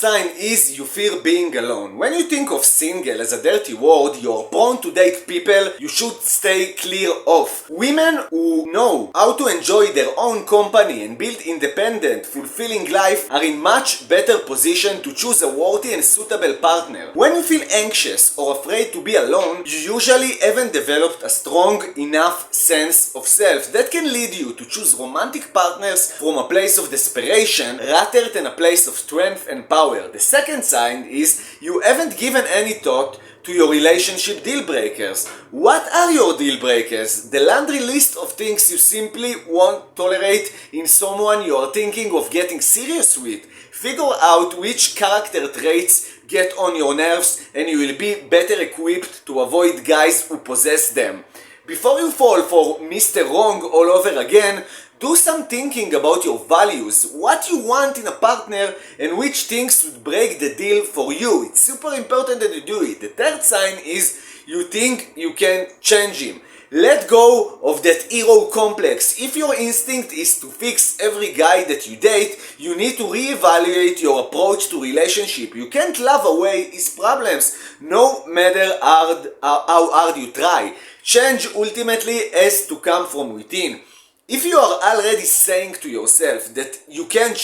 sign is you fear being alone. When you think of single as a dirty word, you're prone to date people you should stay clear of. Women who know how to enjoy their own company and build independent, fulfilling life are in much better position to choose a worthy and suitable partner. When you feel anxious or afraid to be alone, you usually haven't developed a strong enough sense of self that can lead you to choose romantic partners from a place of desperation rather than a place of strength and power. The second sign is you haven't given any thought to your relationship deal breakers. What are your deal breakers? The laundry list of things you simply won't tolerate in someone you are thinking of getting serious with. Figure out which character traits get on your nerves and you will be better equipped to avoid guys who possess them. Before you fall for Mr. Wrong all over again, do some thinking about your values, what you want in a partner, and which things would break the deal for you. It's super important that you do it. The third sign is you think you can change him. Let go of that hero complex. If your instinct is to fix every guy that you date, you need to reevaluate your approach to relationship. You can't love away his problems, no matter how hard you try. Change ultimately has to come from within. If you are already saying to yourself that you can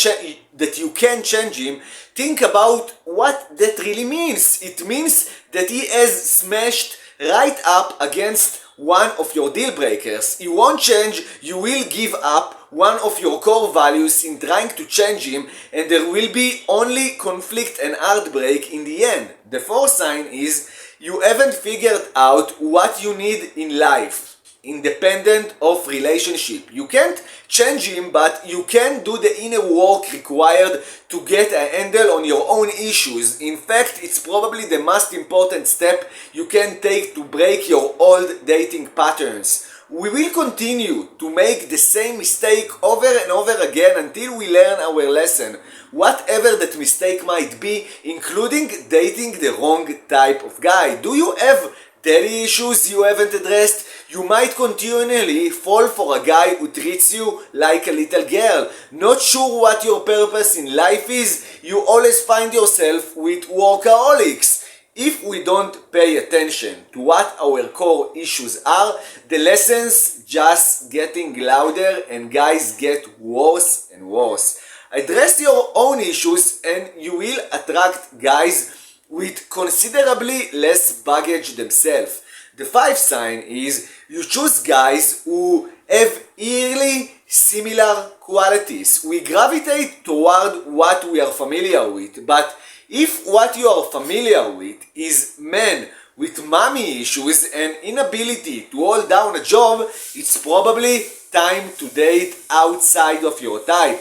change him, think about what that really means. It means that he has smashed right up against one of your deal breakers. He won't change, you will give up one of your core values in trying to change him, and there will be only conflict and heartbreak in the end. The fourth sign is you haven't figured out what you need in life, independent of relationship. You can't change him, but you can do the inner work required to get a handle on your own issues. In fact, it's probably the most important step you can take to break your old dating patterns. We will continue to make the same mistake over and over again until we learn our lesson, whatever that mistake might be, including dating the wrong type of guy. Do you have daddy issues you haven't addressed? You might continually fall for a guy who treats you like a little girl. Not sure what your purpose in life is? You always find yourself with workaholics. If we don't pay attention to what our core issues are, the lessons just getting louder and guys get worse and worse. Address your own issues and you will attract guys with considerably less baggage themselves. The fifth sign is you choose guys who have eerily similar qualities. We gravitate toward what we are familiar with, but if what you are familiar with is men with mommy issues and inability to hold down a job, it's probably time to date outside of your type.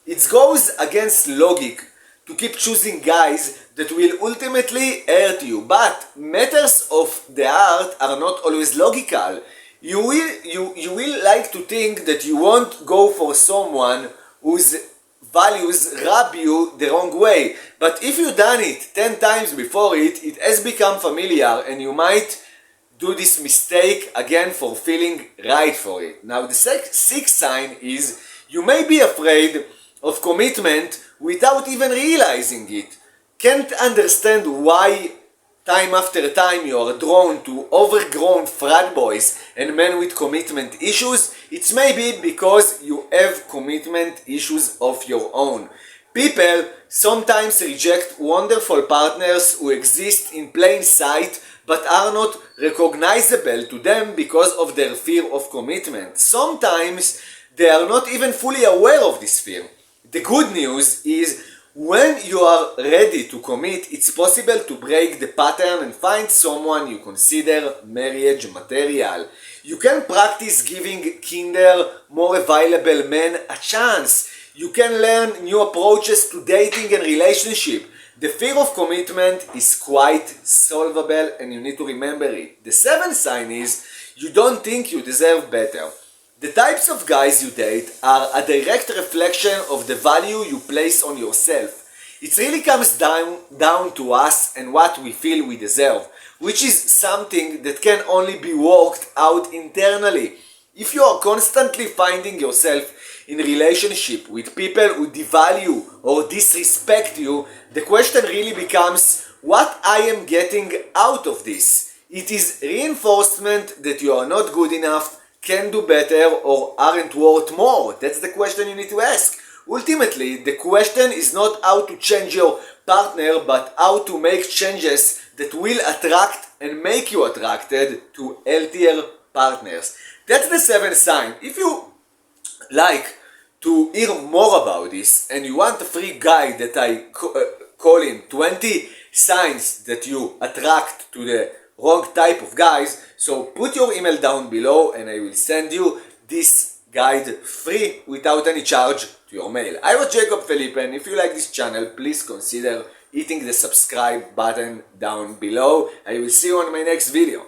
It goes against logic to keep choosing guys that will ultimately hurt you, but matters of the heart are not always logical. You will like to think that you won't go for someone whose values rub you the wrong way, but if you've done it 10 times before it has become familiar and you might do this mistake again for feeling right for it. Now the sixth sign is you may be afraid of commitment without even realizing it. Can't understand why time after time you are drawn to overgrown frat boys and men with commitment issues. It's maybe because you have commitment issues of your own. People sometimes reject wonderful partners who exist in plain sight but are not recognizable to them because of their fear of commitment. Sometimes they are not even fully aware of this fear. The good news is when you are ready to commit, it's possible to break the pattern and find someone you consider marriage material. You can practice giving kinder, more available men a chance. You can learn new approaches to dating and relationship. The fear of commitment is quite solvable and you need to remember it. The seventh sign is you don't think you deserve better. The types of guys you date are a direct reflection of the value you place on yourself. It really comes down to us and what we feel we deserve, which is something that can only be worked out internally. If you are constantly finding yourself in relationship with people who devalue or disrespect you, the question really becomes, what I am getting out of this? It is reinforcement that you are not good enough, can do better, or aren't worth more. That's the question you need to ask. Ultimately, the question is not how to change your partner, but how to make changes that will attract and make you attracted to healthier partners. That's the 7th sign. If you like to hear more about this and you want a free guide that I call in 20 signs that you attract to the wrong type of guys, so put your email down below and I will send you this guide free without any charge to your mail. I was Jacob Felipe, and if you like this channel, please consider hitting the subscribe button down below. I will see you on my next video.